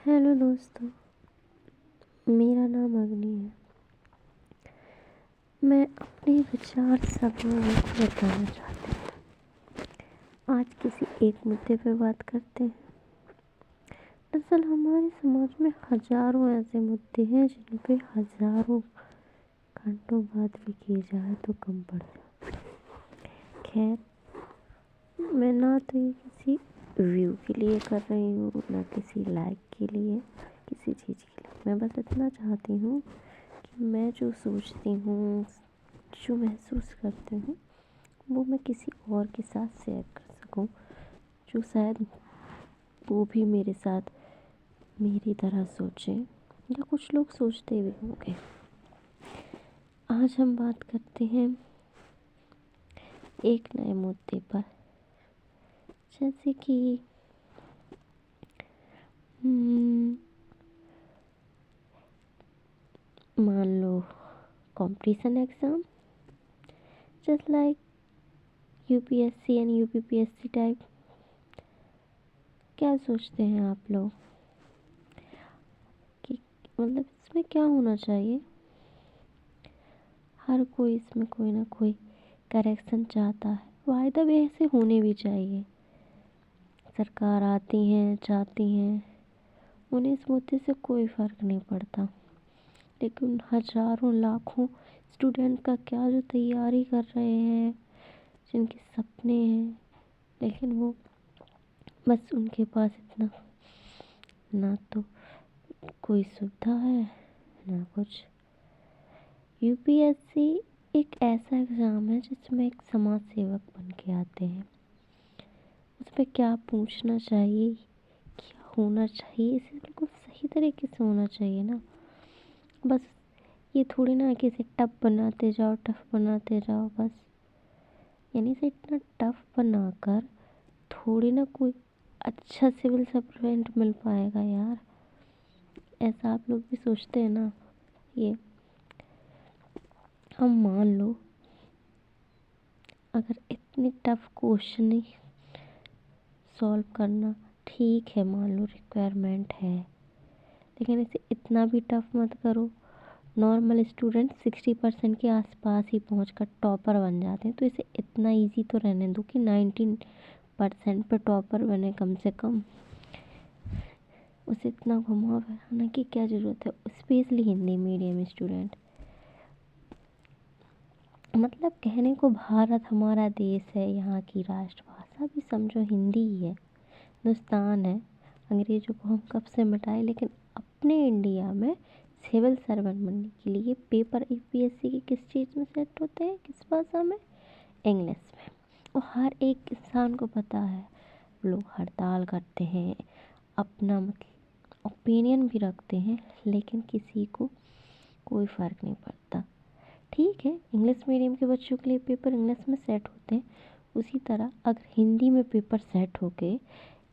Hello दोस्तों, मेरा नाम अग्नि है। मैं अपने विचार सब लोगों को बताना चाहती हूँ। आज किसी एक मुद्दे पर बात करते हैं। दरअसल हमारे समाज में हजारों ऐसे मुद्दे हैं जिन पे हजारों घंटों बात भी की जाए तो कम पड़ जाए। खैर, मैं ना तो ये किसी व्यू के लिए कर रही हूँ, ना किसी लाइक के लिए, किसी चीज़ के लिए। मैं बस इतना चाहती हूँ कि मैं जो सोचती हूँ, जो महसूस करती हूँ, वो मैं किसी और के साथ शेयर कर सकूँ, जो शायद वो भी मेरे साथ मेरी तरह सोचें, या कुछ लोग सोचते भी होंगे। आज हम बात करते हैं एक नए मुद्दे पर, जैसे कि मान लो competition exam, just like UPSC and UPPSC type. क्या सोचते हैं आप लोग कि मतलब इसमें क्या होना चाहिए? हर कोई इसमें कोई ना कोई करेक्शन चाहता है, वायदा भी ऐसे होने भी चाहिए। सरकार आती हैं, चाहती हैं, उन्हें इस मुद्दे से कोई फ़र्क नहीं पड़ता। लेकिन हजारों लाखों स्टूडेंट का क्या जो तैयारी कर रहे हैं, जिनके सपने हैं, लेकिन वो बस उनके पास इतना ना तो कोई सुविधा है ना कुछ। यूपीएससी एक ऐसा एग्ज़ाम है जिसमें एक समाज सेवक बन के आते हैं। उसमें क्या पूछना चाहिए, क्या होना चाहिए, इसे बिल्कुल सही तरीके से होना चाहिए ना। बस ये थोड़ी ना कि इसे टफ बनाते जाओ, टफ बनाते जाओ बस। यानी इसे इतना टफ बनाकर थोड़ी ना कोई अच्छा सिविल सर्वेंट मिल पाएगा यार। ऐसा आप लोग भी सोचते हैं ना। ये हम मान लो अगर इतनी टफ क्वेश्चन सॉल्व करना ठीक है, मान लो रिक्वायरमेंट है, लेकिन इसे इतना भी टफ मत करो। नॉर्मल स्टूडेंट 60% के आसपास ही पहुंचकर टॉपर बन जाते हैं, तो इसे इतना इजी तो रहने दो कि 19% पे टॉपर बने कम से कम। उसे इतना घुमा फिराने की क्या ज़रूरत है, स्पेशली हिंदी मीडियम स्टूडेंट। मतलब कहने को भारत हमारा देश है, यहाँ की राष्ट्रभाषा भी समझो हिंदी ही है, हिंदुस्तान है। अंग्रेज़ों को हम कब से मिटाए, लेकिन अपने इंडिया में सिविल सर्वेंट बनने के लिए पेपर यूपीएससी के किस चीज़ में सेट होते हैं, किस भाषा में? इंग्लिश में। और हर एक इंसान को पता है, लोग हड़ताल करते हैं, अपना मतलब ओपिनियन भी रखते हैं, लेकिन किसी को कोई फ़र्क नहीं पड़ता। ठीक है, इंग्लिश मीडियम के बच्चों के लिए पेपर इंग्लिश में सेट होते हैं, उसी तरह अगर हिंदी में पेपर सेट हो के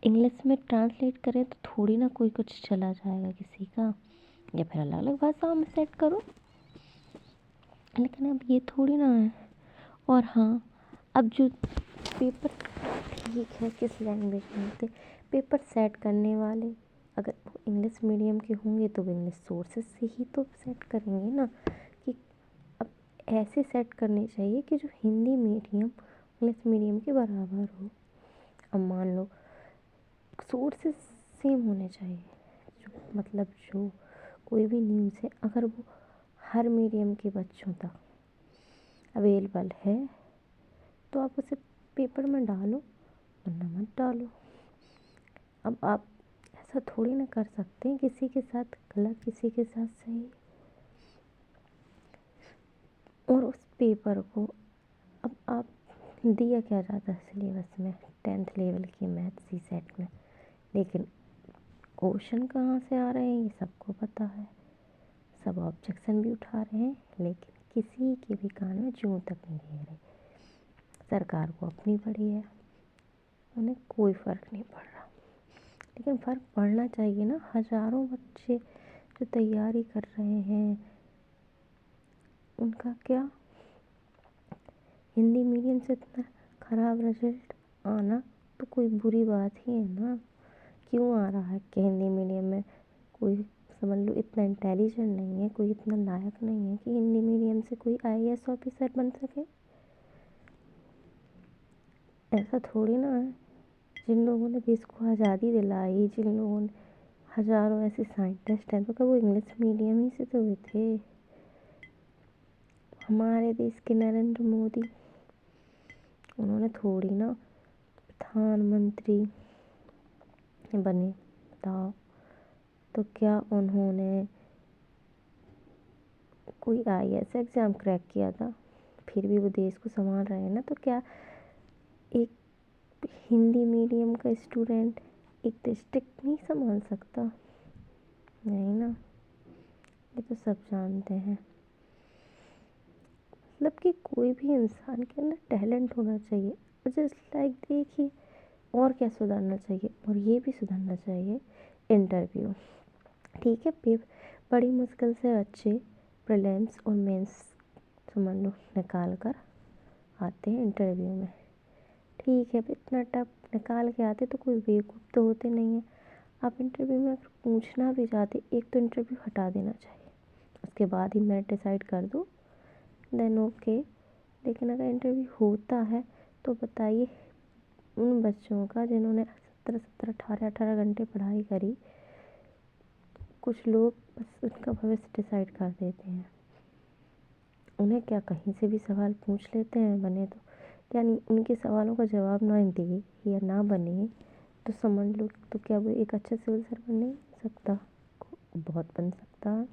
इंग्लिश में ट्रांसलेट करें तो थोड़ी ना कोई कुछ चला जाएगा किसी का, या फिर अलग अलग भाषाओं में सेट करो। लेकिन अब ये थोड़ी ना है। और हाँ, अब जो पेपर ठीक है किस लैंग्वेज में होते, पेपर सेट करने वाले अगर वो इंग्लिश मीडियम के होंगे तो वो इंग्लिश सोर्सेस से ही तो सेट करेंगे ना। कि अब ऐसे सेट करने चाहिए कि जो हिंदी मीडियम इंग्लिश मीडियम के बराबर हो। अब मान लो सोर्सेस सेम होने चाहिए, जो मतलब जो कोई भी न्यूज़ है अगर वो हर मीडियम के बच्चों तक अवेलेबल है तो आप उसे पेपर में डालो, वरना मत डालो। अब आप ऐसा थोड़ी ना कर सकते हैं, किसी के साथ गलत किसी के साथ सही। और उस पेपर को अब आप दिया क्या जाता है सिलेबस में, 10th लेवल की मैथ सी सेट में, लेकिन क्वेश्चन कहाँ से आ रहे हैं ये सबको पता है। सब ऑब्जेक्शन भी उठा रहे हैं, लेकिन किसी के भी कान में जूं तक नहीं दे रहे। सरकार को अपनी पड़ी है, उन्हें कोई फ़र्क नहीं पड़ रहा। लेकिन फ़र्क पड़ना चाहिए ना। हज़ारों बच्चे जो तैयारी कर रहे हैं, उनका क्या? हिंदी मीडियम से इतना ख़राब रिजल्ट आना तो कोई बुरी बात ही है ना। क्यों आ रहा है कि हिंदी मीडियम में कोई समझ लो इतना इंटेलिजेंट नहीं है, कोई इतना लायक नहीं है कि हिंदी मीडियम से कोई आईएएस ऑफिसर बन सके। ऐसा थोड़ी ना है। जिन लोगों ने देश को आज़ादी दिलाई, जिन लोगों ने हज़ारों ऐसे साइंटिस्ट हैं, तो क्या वो इंग्लिश मीडियम ही से तो हुए थे? हमारे देश के नरेंद्र मोदी, उन्होंने थोड़ी ना प्रधानमंत्री बने, बताओ। तो क्या उन्होंने कोई आईएएस एग्ज़ाम क्रैक किया था? फिर भी वो देश को संभाल रहे हैं ना। तो क्या एक हिंदी मीडियम का स्टूडेंट एक डिस्ट्रिक्ट नहीं संभाल सकता? नहीं ना, ये तो सब जानते हैं। मतलब कि कोई भी इंसान के अंदर टैलेंट होना चाहिए। जस्ट लाइक देखिए, और क्या सुधारना चाहिए, और ये भी सुधारना चाहिए। इंटरव्यू, ठीक है, बड़ी मुश्किल से बच्चे प्रीलिम्स और मेंस समझ लो निकाल कर आते हैं इंटरव्यू में, ठीक है। अब इतना टफ निकाल के आते तो कोई बेवकूफ़ तो होते नहीं है। आप इंटरव्यू में अगर पूछना भी चाहते, एक तो इंटरव्यू हटा देना चाहिए, उसके बाद ही मेरिट डिसाइड कर दो, देन ओके। लेकिन अगर इंटरव्यू होता है तो बताइए उन बच्चों का जिन्होंने 18 घंटे पढ़ाई करी, कुछ लोग बस उनका भविष्य डिसाइड कर देते हैं। उन्हें क्या कहीं से भी सवाल पूछ लेते हैं बने तो, यानी उनके सवालों का जवाब ना दिए या ना बने तो समझ लो, तो क्या वो एक अच्छा सिविल सर्वेंट नहीं बन सकता? बहुत बन सकता है।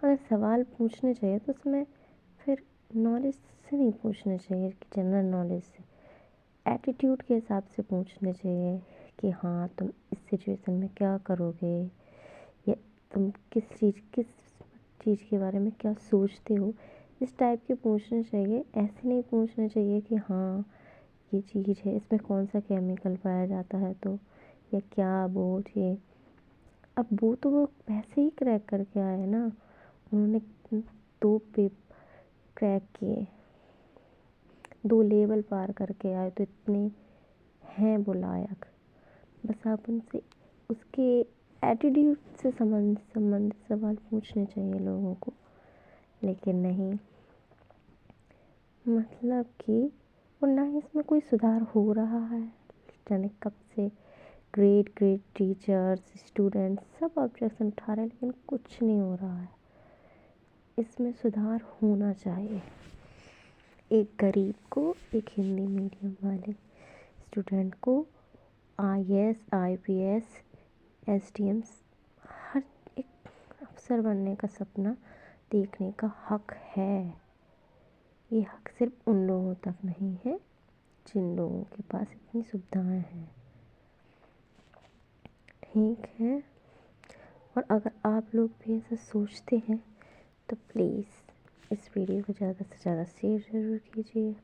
अगर सवाल पूछने चाहिए तो उसमें फिर नॉलेज से नहीं पूछने चाहिए कि जनरल नॉलेज से, एटीट्यूड के हिसाब से पूछने चाहिए कि हाँ तुम इस सिचुएशन में क्या करोगे, या तुम किस चीज़ के बारे में क्या सोचते हो, इस टाइप के पूछने चाहिए। ऐसे नहीं पूछने चाहिए कि हाँ ये चीज़ है, इसमें कौन सा केमिकल पाया जाता है, तो या क्या वो ये। अब वो तो वो वैसे ही क्रैक करके आए ना, उन्होंने 2 पेपर क्रैक किए, 2 लेवल पार करके आए, तो इतने हैं वो लायक। बस आप उनसे उसके एटीट्यूड से संबंधित सवाल पूछने चाहिए लोगों को, लेकिन नहीं। मतलब कि और ना ही इसमें कोई सुधार हो रहा है। जाने कब से ग्रेट टीचर्स स्टूडेंट्स सब ऑब्जेक्शन उठा रहे हैं, लेकिन कुछ नहीं हो रहा है। इसमें सुधार होना चाहिए। एक गरीब को, एक हिंदी मीडियम वाले स्टूडेंट को आईएएस आईपीएस एसडीएम हर एक अफसर बनने का सपना देखने का हक है। ये हक सिर्फ उन लोगों तक नहीं है जिन लोगों के पास इतनी सुविधाएं हैं, ठीक है। और अगर आप लोग भी ऐसा सोचते हैं तो प्लीज़ इस वीडियो को ज़्यादा से ज़्यादा शेयर ज़रूर कीजिए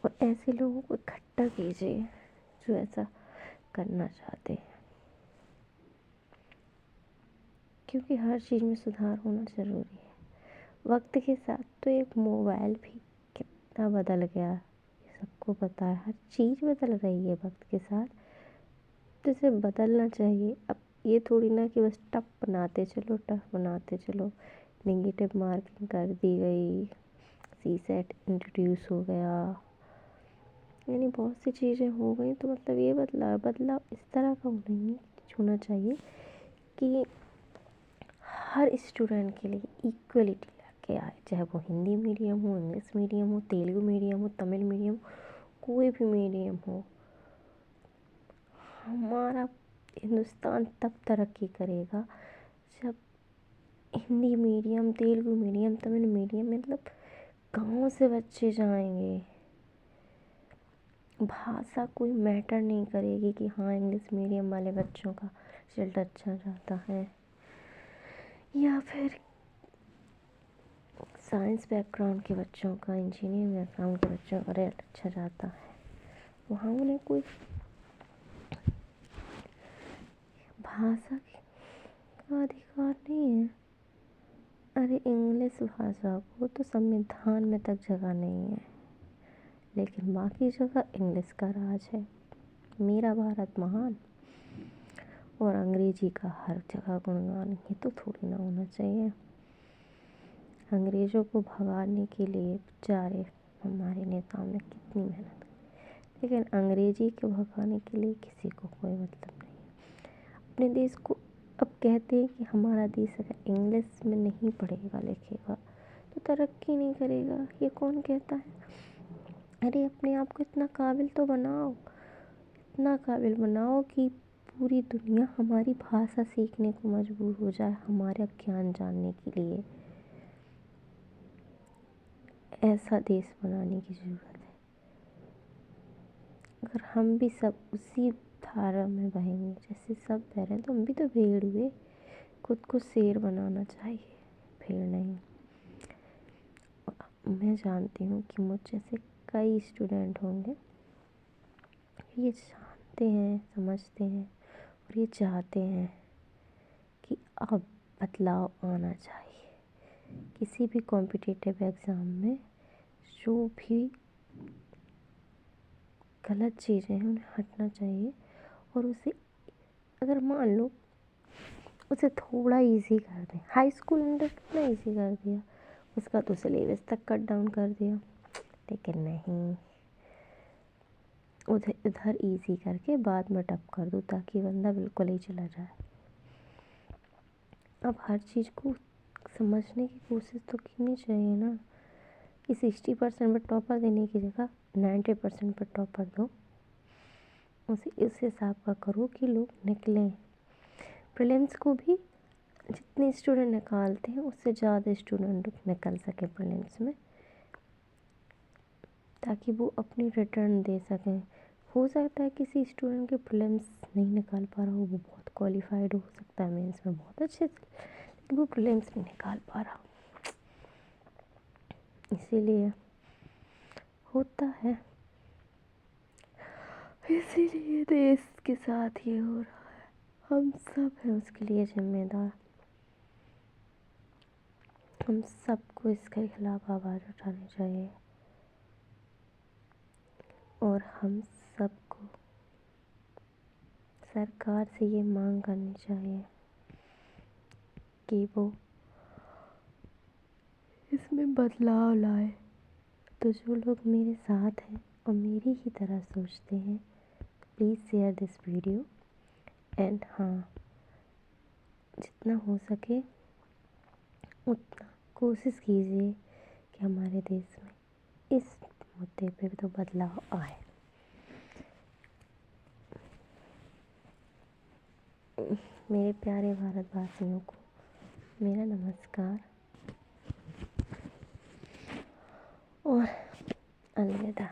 और ऐसे लोगों को इकट्ठा कीजिए जो ऐसा करना चाहते हैं, क्योंकि हर चीज़ में सुधार होना ज़रूरी है। वक्त के साथ तो एक मोबाइल भी कितना बदल गया, ये सबको पता है। हर चीज़ बदल रही है वक्त के साथ, तो इसे बदलना चाहिए। अब ये थोड़ी ना कि बस टफ बनाते चलो, नेगेटिव मार्किंग कर दी गई, सीसेट इंट्रोड्यूस हो गया, यानी बहुत सी चीज़ें हो गई। तो मतलब ये बदलाव इस तरह का नहीं होना चाहिए कि हर स्टूडेंट के लिए इक्वलिटी लेके आए, चाहे वो हिंदी मीडियम हो, इंग्लिश मीडियम हो, तेलुगु मीडियम हो, तमिल मीडियम, कोई भी मीडियम हो। हमारा हिंदुस्तान तब तरक्की करेगा जब Hindi medium, Telugu medium, Tamil medium, मतलब गाँव से बच्चे जाएंगे। भाषा कोई मैटर नहीं करेगी कि हाँ इंग्लिश मीडियम वाले बच्चों का रिजल्ट अच्छा जाता है या फिर साइंस बैकग्राउंड के बच्चों का, इंजीनियरिंग बैकग्राउंड के बच्चों का रिजल्ट अच्छा जाता है। वहाँ उन्हें कोई भाषा का अधिकार नहीं है। अरे इंग्लिश भाषा को तो संविधान में तक जगह नहीं है, लेकिन बाकी जगह इंग्लिश का राज है। मेरा भारत महान। और अंग्रेजी का हर जगह गुणगान, ये तो थोड़ी ना होना चाहिए। अंग्रेज़ों को भगाने के लिए बेचारे हमारे नेताओं ने कितनी मेहनत की, लेकिन अंग्रेजी को भगाने के लिए किसी को कोई मतलब नहीं है। अपने देश को अब कहते हैं कि हमारा देश अगर इंग्लिश में नहीं पढ़ेगा लिखेगा तो तरक्की नहीं करेगा। ये कौन कहता है? अरे अपने आप को इतना काबिल तो बनाओ, इतना काबिल बनाओ कि पूरी दुनिया हमारी भाषा सीखने को मजबूर हो जाए, हमारा ज्ञान जानने के लिए। ऐसा देश बनाने की ज़रूरत है। अगर हम भी सब उसी धारा में बहेंगे जैसे सब बह रहे हैं तो हम भी तो भेड़ हुए। खुद को शेर बनाना चाहिए, भेड़ नहीं। मैं जानती हूँ कि मुझ जैसे कई स्टूडेंट होंगे, ये जानते हैं, समझते हैं और ये चाहते हैं कि अब बदलाव आना चाहिए। किसी भी कॉम्पिटिटिव एग्ज़ाम में जो भी गलत चीज़ें हैं उन्हें हटना चाहिए और उसे अगर मान लो उसे थोड़ा इजी कर दें। हाई स्कूल में तो कितना इजी कर दिया, उसका तो सिलेबस तक कट डाउन कर दिया, लेकिन नहीं, उधर इधर इजी करके बाद में टफ कर दो ताकि बंदा बिल्कुल ही चला जाए। अब हर चीज़ को समझने की कोशिश तो करनी चाहिए ना कि 60% पर टॉपर देने की जगह 90% पर टॉपर दो। उसे इस हिसाब का करो कि लोग निकलें। प्रीलिम्स को भी जितने स्टूडेंट निकालते हैं उससे ज़्यादा स्टूडेंट निकल सके प्रीलिम्स में, ताकि वो अपनी रिटर्न दे सकें। हो सकता है किसी स्टूडेंट के प्रीलिम्स नहीं निकाल पा रहा हो, वो बहुत क्वालिफाइड हो सकता है, मेंस में बहुत अच्छे से, लेकिन वो प्रीलिम्स नहीं निकाल पा रहा। इसीलिए होता है, इसीलिए देश के साथ ये हो रहा है। हम सब हैं उसके लिए जिम्मेदार। हम सबको इसके खिलाफ आवाज़ उठानी चाहिए और हम सबको सरकार से ये मांग करनी चाहिए कि वो इसमें बदलाव लाए। तो जो लोग मेरे साथ हैं और मेरी ही तरह सोचते हैं, please share this video and हाँ, जितना हो सके उतना कोशिश कीजिए कि हमारे देश में इस मुद्दे पे तो बदलाव आए। मेरे प्यारे भारतवासियों को मेरा नमस्कार और अलविदा।